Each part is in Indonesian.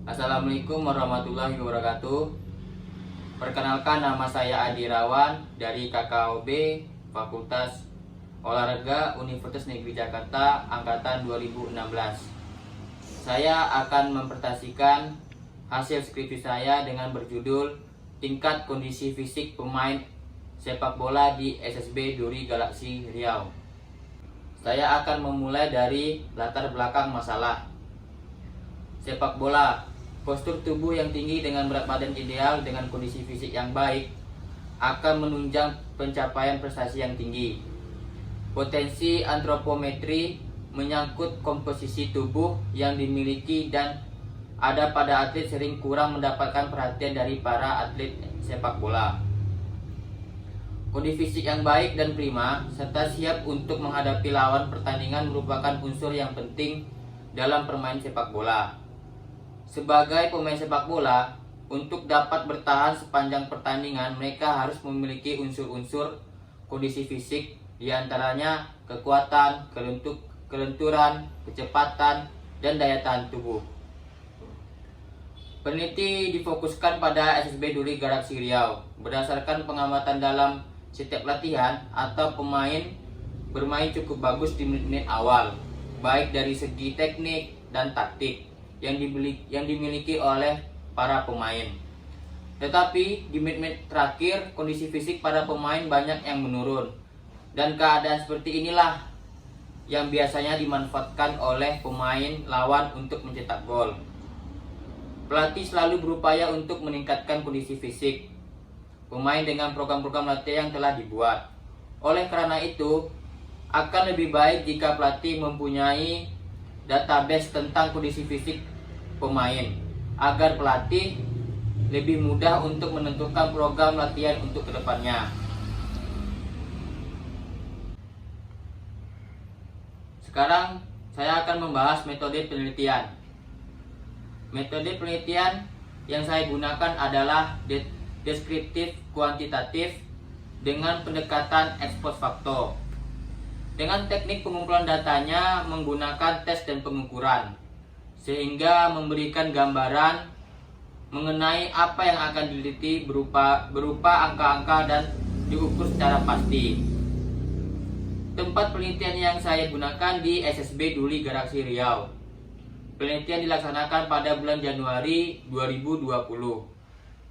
Assalamualaikum warahmatullahi wabarakatuh. Perkenalkan, nama saya Adi Rawan dari KKOB Fakultas Olahraga Universitas Negeri Jakarta Angkatan 2016. Saya akan mempresentasikan hasil skripsi saya dengan berjudul Tingkat Kondisi Fisik Pemain Sepak Bola di SSB Duri Galaksi Riau. Saya akan memulai dari latar belakang masalah. Sepak bola, postur tubuh yang tinggi dengan berat badan ideal dengan kondisi fisik yang baik akan menunjang pencapaian prestasi yang tinggi. Potensi antropometri menyangkut komposisi tubuh yang dimiliki dan ada pada atlet sering kurang mendapatkan perhatian dari para atlet sepak bola. Kondisi fisik yang baik dan prima serta siap untuk menghadapi lawan pertandingan merupakan unsur yang penting dalam permainan sepak bola. Sebagai pemain sepak bola, untuk dapat bertahan sepanjang pertandingan, mereka harus memiliki unsur-unsur kondisi fisik, diantaranya kekuatan, kelenturan, kecepatan, dan daya tahan tubuh. Peneliti difokuskan pada SSB Duri Galaksi Riau. Berdasarkan pengamatan dalam setiap latihan atau pemain bermain cukup bagus di menit-menit awal, baik dari segi teknik dan taktik yang dimiliki oleh para pemain. Tetapi di menit-menit terakhir kondisi fisik pada pemain banyak yang menurun, dan keadaan seperti inilah yang biasanya dimanfaatkan oleh pemain lawan untuk mencetak gol. Pelatih selalu berupaya untuk meningkatkan kondisi fisik pemain dengan program-program latihan yang telah dibuat. Oleh karena itu, akan lebih baik jika pelatih mempunyai database tentang kondisi fisik pemain, agar pelatih lebih mudah untuk menentukan program latihan untuk kedepannya. Sekarang saya akan membahas metode penelitian. Metode penelitian yang saya gunakan adalah deskriptif kuantitatif dengan pendekatan ex post facto. Dengan teknik pengumpulan datanya menggunakan tes dan pengukuran, sehingga memberikan gambaran mengenai apa yang akan diteliti berupa angka-angka dan diukur secara pasti. Tempat penelitian yang saya gunakan di SSB Duri Galaksi Riau. Penelitian dilaksanakan pada bulan Januari 2020.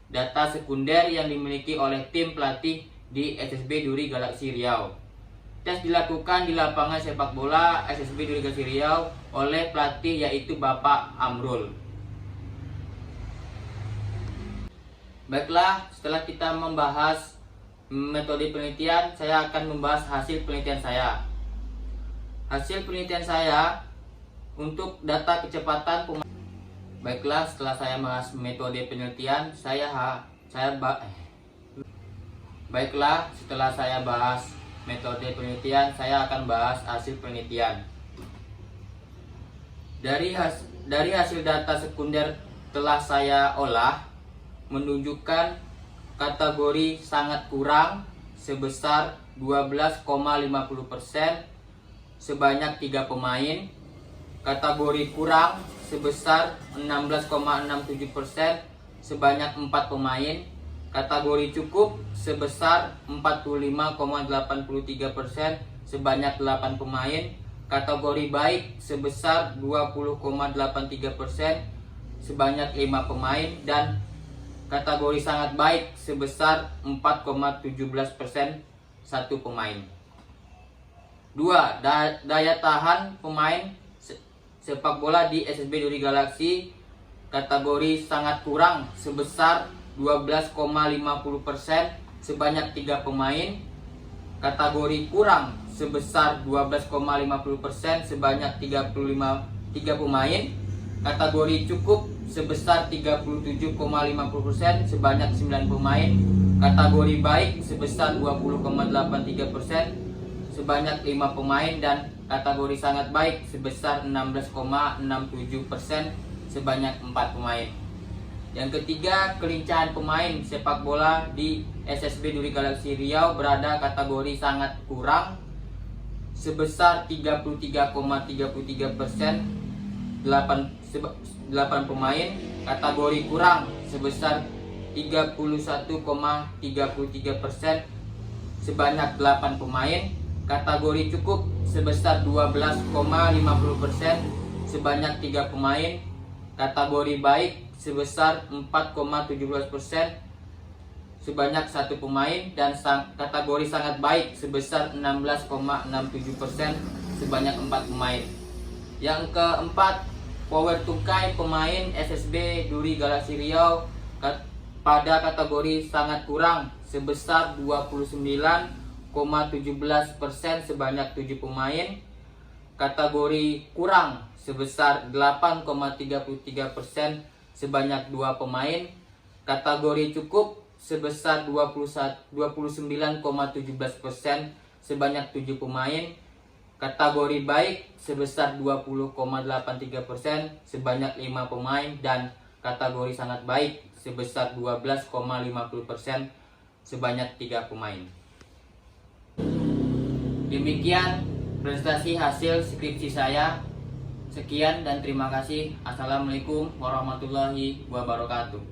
Data sekunder yang dimiliki oleh tim pelatih di SSB Duri Galaksi Riau. Tes dilakukan di lapangan sepak bola SSB Duri Galaksi Riau oleh pelatih yaitu Bapak Amrul. Baiklah, setelah kita membahas metode penelitian, saya akan membahas hasil penelitian saya. Hasil penelitian saya untuk data kecepatan pemain. Baiklah, setelah saya bahas metode penelitian, Baiklah, setelah saya bahas metode penelitian, saya akan bahas hasil penelitian. Dari hasil data sekunder telah saya olah, menunjukkan kategori sangat kurang sebesar 12,50% sebanyak 3 pemain, kategori kurang sebesar 16,67% sebanyak 4 pemain, kategori cukup sebesar 45,83% sebanyak 8 pemain, kategori baik sebesar 20,83% sebanyak 5 pemain, dan kategori sangat baik sebesar 4,17% 1 pemain. 2. Daya tahan pemain sepak bola di SSB Duri Galaksi kategori sangat kurang sebesar 12,50% sebanyak 3 pemain, kategori kurang sebesar 12,50% sebanyak 3 pemain, kategori cukup sebesar 37,50% sebanyak 9 pemain, kategori baik sebesar 20,83% sebanyak 5 pemain, dan kategori sangat baik sebesar 16,67% sebanyak 4 pemain. Yang ketiga, kelincahan pemain sepak bola di SSB Duri Galaksi Riau berada kategori sangat kurang sebesar 33,33% 8 pemain, kategori kurang sebesar 31,33% sebanyak 8 pemain, kategori cukup sebesar 12,50% sebanyak 3 pemain, kategori baik sebesar 4,17% sebanyak 1 pemain, dan kategori sangat baik sebesar 16,67% sebanyak 4 pemain. Yang keempat, power tukai pemain SSB Duri Galaksi Riau pada kategori sangat kurang sebesar 29,17% sebanyak 7 pemain, kategori kurang sebesar 8,33% sebanyak 2 pemain, kategori cukup sebesar 29,17% sebanyak 7 pemain, kategori baik sebesar 20,83% sebanyak 5 pemain, dan kategori sangat baik sebesar 12,50% sebanyak 3 pemain. Demikian presentasi hasil skripsi saya. Sekian dan terima kasih. Assalamualaikum warahmatullahi wabarakatuh.